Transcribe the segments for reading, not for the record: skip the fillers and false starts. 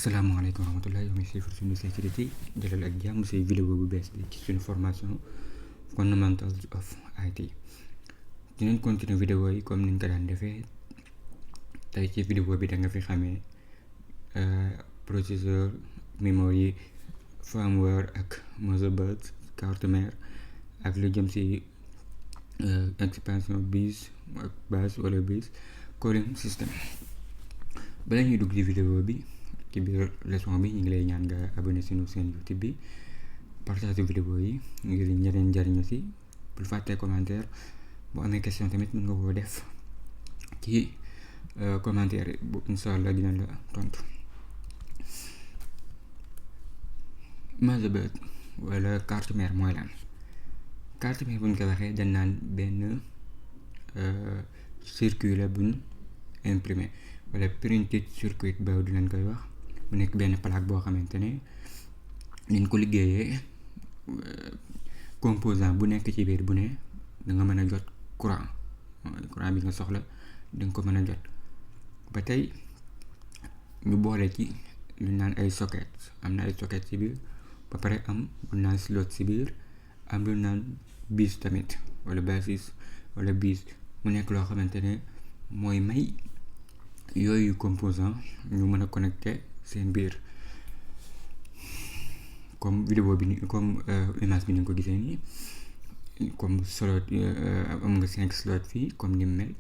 asalaamaaleykum wa rahmatulah yow mi suivre suñu sécurité dalal ak jàmm si vidéo bu bees bi ci suñu formation fundamentals of IT. dinañ continuer vidéo yi comme niñ ko daan defee tey ci vidéo bi da nga fi xamee processeur, memory, firmware ak motherboard, carte mère ak lu jëm si expansion BIOS ak base wala BIOS cooling system. bala ñuy dugg ci vidéo bi ci biir leçon bi ñu ngi lay ñaan nga abonné suñu chaîne YouTube bi, partage vidéo yi ngir ñeneen njariñu si, bul fàtte commentaire. boo amee question tamit mën nga koo def ci commentaire bu incha allah dina la tontu. motherboard wala carte mère mooy lan? carte mère buñ ko waxee dañ naan benn circuit la buñ imprimé wala printed circuit board lañ koy wax. mu nekk benn plaque boo xamante ne niñ ko liggéeyee composant bu nekk ci biir bu ne da nga mën a jot courant bi nga soxla da nga ko mën a jot. ba tey ñu boole ci lu naan ay socket, am na ay socket ci biir, ba pare am lu naan slot ci biir, am lu naan BIOS tamit wala basis wala BIOS. mu nekk loo xamante ne mooy may yooyu composant ñu mën a connecté seen biir. comme vidéo bi ni comme image bi ni nga ko gisee nii, comme slot am nga 5 slot fii comme ni mu mel,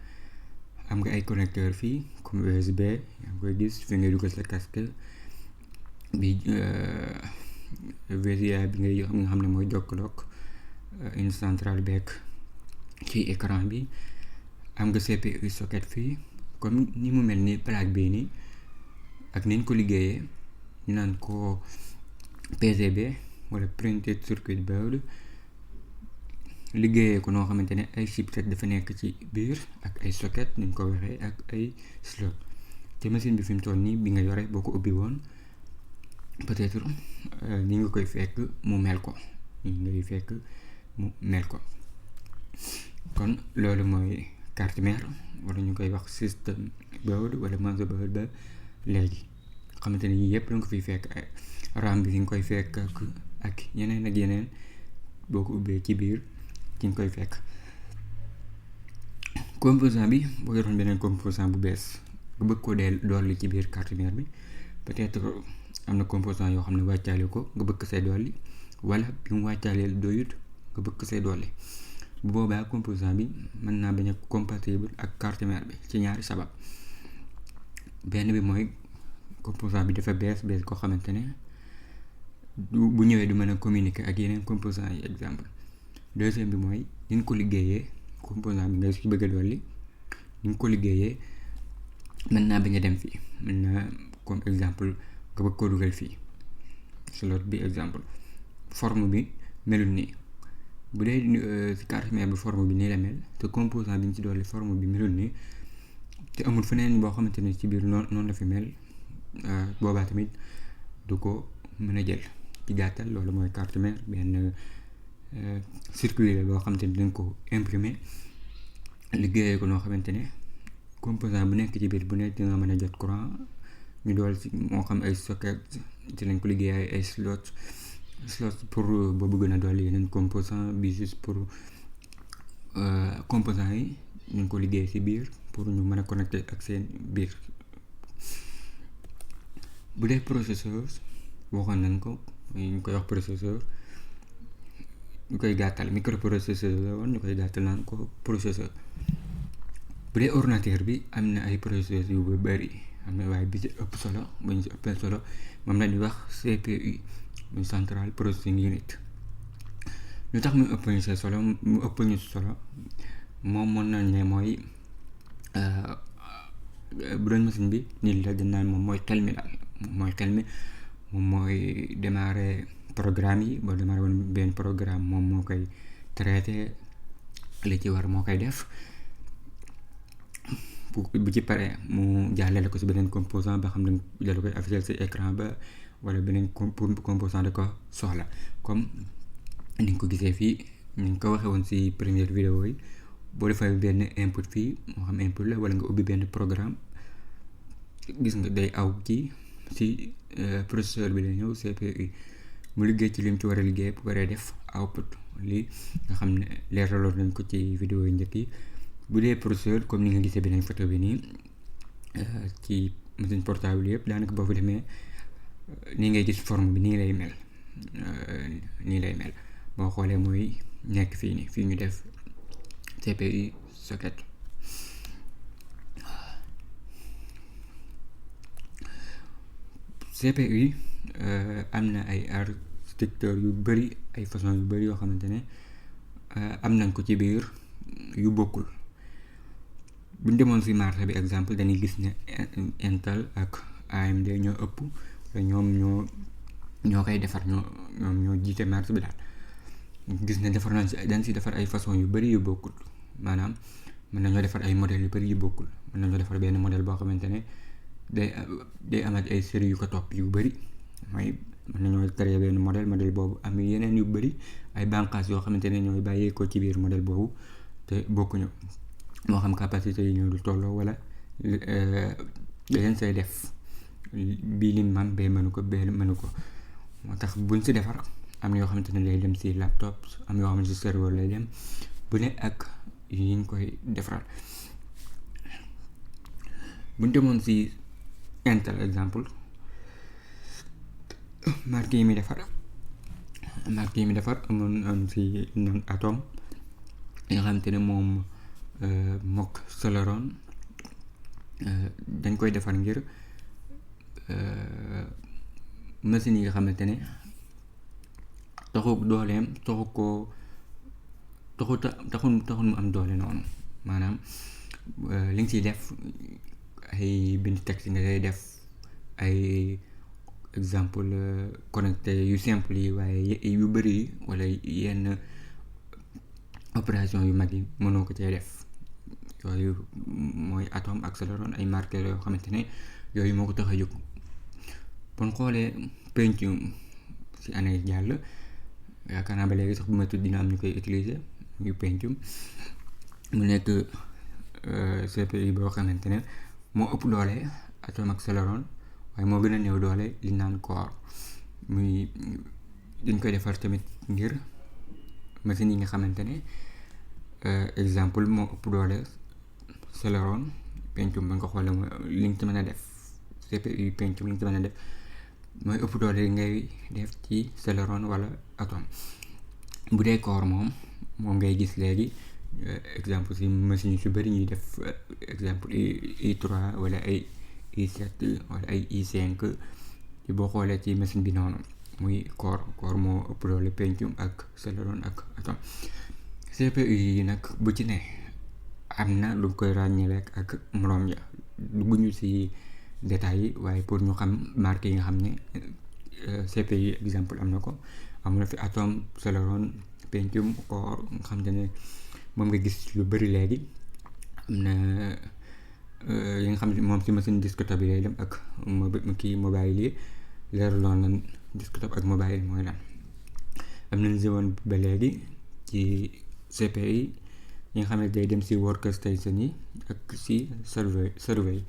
am nga ay connecteur fii comme USB yaa ngi koy gis fi ngay dugal sa casque bi, VGA bi nga xam ne mooy jokkaloog une centrale beeg ci écran bi. am nga CPU socket fii comme ni mu mel ni plaque bii nii ak niñ ko liggéeyee ñu naan ko PCB wala printed circuit board. liggéeyee ko noo xamante ne ay chipset dafa nekk ci biir ak ay socket niñ ko waxee ak ay slot. te machine bi fi mu toll nii bi nga yore boo ko ubbi woon peut-être ni nga koy fekk mu mel ko kon loolu mooy carte mère wala ñu koy wax system board wala motherboard ba léegi xamante ne yii yëpp da nga ko fiy fekk. RAM bi fi nga koy fekk ak yeneen ak yeneen boo ko ubbee ci biir ci nga koy fekk. composant bi boo yoroon beneen composant bu bees nga bëgg ko dolli ci biir carte mère bi, peut-être am na composant yoo xam ne wàccaale ko nga bëgg see dolli, wala bi mu wàccaaleel doyut nga bëgg see dolli. bu boobaa composant bi mën naa bañ a compatible ak carte mère bi ci ñaari sabab. benn bi mooy composant bi dafa bees koo xamante ne bu ñëwee du mën a communiquer ak yeneen composant yi exemple. deuxième bi mooy ni ñu ko liggéeyee composant bi nga ci bëgg a dolli ni ñu ko liggéeyee mën naa bañ a dem fii, mën naa comme exemple nga bëgg ko dugal fii slot bi exemple, forme bi melul nii. bu dee ci carte mère bi forme bi nii la mel te composant bi ñu ci dolli forme bi melul nii te amul feneen boo xamante ne ci biir noonu la fi mel, boobaa tamit du ko mën a jël. ci gàttal loolu mooy carte mère, benn circuit la boo xamante ne dañ ko imprimer liggéeyee ko noo xamante ne composant bu nekk ci biir bu nekk dina mën a jot courant. ñu dool ci moo xam ay socket ci lañ ko liggéeyee ay slot pour boo bëgg na dolli yeneen composant bi juste pour composant yi ñu ko liggéey ci biir pour ñu mën a connecter ak seen biir. bu dee processeur waxoon nañ ko, ñu koy wax processeur, ñu koy gàttal microprocesseur la woon, ñu koy gàttal naan ko processeur. bu dee ordinateur bi am na ay processeurs yu bari, am na waaye bi ci ëpp solo moom la ñuy wax CPU muy central processing unit. lu tax mu ëpp ñu solo moom mën nañ ne mooy bu doon machine bi nii la dañ naan moom mooy xel mi daal, moom mooy démarrer programme yi. boo démarrer woon benn programme moom moo koy traité, li ci war moo koy def. bu ci paree mu jàllale ko ci beneen composant ba xam ne dala koy afficher ci écran ba, wala beneen composant da ko soxla. comme ni nga ko gisee fii ni nga ko waxee woon ci première vidéo yi, boo defee benn input fii moo xam input la wala nga ubbi benn programme, gis nga day aw ci si processeur bi la ñëw CPU mu liggéey ci lim ci war a liggéey bu waree def output lii nga xam ne leeraloon nañ ko ci vidéo yi njëkk yi. bu dee processeur comme ni nga gisee beneen photo bi nii ci machine portable yëpp daanaka boo fi demee nii ngay gis forme bi nii lay mel boo xoolee mooy nekk fii ñu def CPU socket. CPU am na ay architecture yu bëri ay façon yu bëri yoo xamante ne am nañ ko ci biir yu bokkul. buñ demoon si marché bi exemple dañuy gis ne Intel ak AMD ñoo ëpp ñoom ñoo koy defar ñoo jiite marché bi daal. gis ne defar nañ si dañ si defar ay façon yu bëri yu bokkul maanaam mën nañoo defar ay modèles yu bëri yu bokkul. mën nañoo defar benn modèle boo xamante ne day amaat ay série yu ko topp yu bëri mooy mën nañoo créer benn modèle boobu am yeneen yu bëri ay bànqaas yoo xamante ne ñooy bàyyeekoo ci biir modèle boobu te bokkuñu moo xam capacité yi ñoo du tolloo wala daleen say def bii lim man bee mënu ko moo tax buñ si defar am na yoo xamante ne lay dem si laptop am yoo xamante si serveur lay dem bu ne ak yiñ koy defaral. buñ demoon si Intel exemple marque yi mi defar amoon am si non Atom yi nga xamante ne moom mook Celeron dañ koy defar ngir machine yi nga xamante ne taxul mu am doole noonu maanaam li nga ciy def ay bind texte nga koy def ay exemple connecté yu simple yi waaye yu bëri yi wala yenn opération yu mag yi mënoo ko cee def yooyu mooy Atom ak Celeron ay marque la yoo xamante ne yooyu moo ko tax a jóg. bon xoolee Pentium si année jàll yaakaar naa ba léegi sax bu ma tudd dina am ñu koy utiliser muy Pentium mu nekk CPU boo xamante ne moo ëpp doole Atom ak Celeron waaye moo gën a néew doole li naan Core muy dañ koy defar tamit ngir machine yi nga xamante ne exemple moo ëpp doole Celeron. Pentium ba nga xoolee mooy li nga ci mën a def CPU Pentium li nga ci mën a def mooy ëpp doole ngay def ci Celeron wala Atom. bu dee Core moom ngay gis léegi exemple si machine yu si bëri ñuy def exemple i3 wala ay i7 wala ay i5 boo xoolee ci machine bi noonu muy Core moo ëpp doole Pentium ak Celeron ak Atom. CPU yi nag bu ci ne am na lu koy ràññee ak moroom ya dugguñu si détails yi waaye pour ñu xam marque yi nga xam ne CPU yi exemple am na ko am na fi Atom Celeron Pentium Core nga xam ne moom nga gis lu bëri léegi am na yi nga xam ne moom si machine desktop bi lay dem ak mobile yi leeraloon na desktop ak mobile mooy lan. am nañ Xeon ba léegi ci CPU yi nga xam ne day dem si workstation yi ak si serveur yi.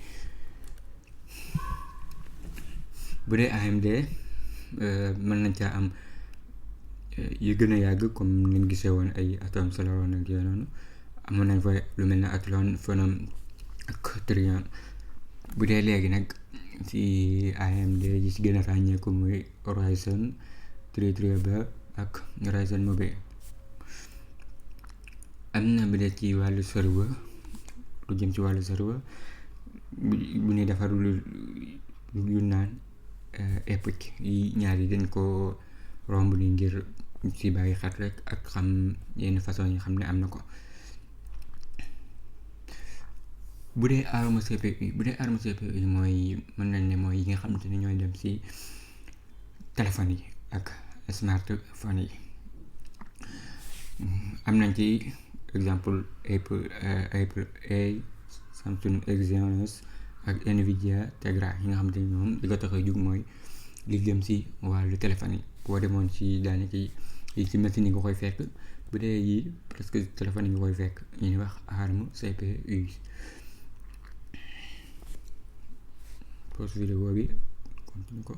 bu dee AMD mën nañ caa am yu gën a yàgg comme ngeen gisee woon ay Atom Celeron ak yooyu noonu amoon nañ fa lu mel ne Athlon Phenom ak Trion. bu dee léegi nag ci AMD yi si gën a ràññeeku muy Ryzen 3 ba ak Ryzen Mobile. am na bi dee ci wàllu serveur lu jëm ci wàllu serveur bu ñuy defar lu naan Epic yi ñaar yi dañ ko romb ni ngir ci bàyyi xel rek ak xam yenn façon yi xam ne am na ko. bu dee ARM CPU mooy mën nañ ne mooy yi nga xamante ne ñooy dem ci téléphone yi ak smartphone yi. am nañ ci exemple Apple Samsung Exynos ak Nvidia Tegra yi nga xamante ni ñoom li ko tax a jug mooy li jëm ci wàllu téléphone yi. boo demoon ci daanaka yi ci machine yi nga koy fekk bu dee yi presque téléphone yi nga koy fekk ñu ñuy wax ARM CPU. pause vidéo bi continuer ko.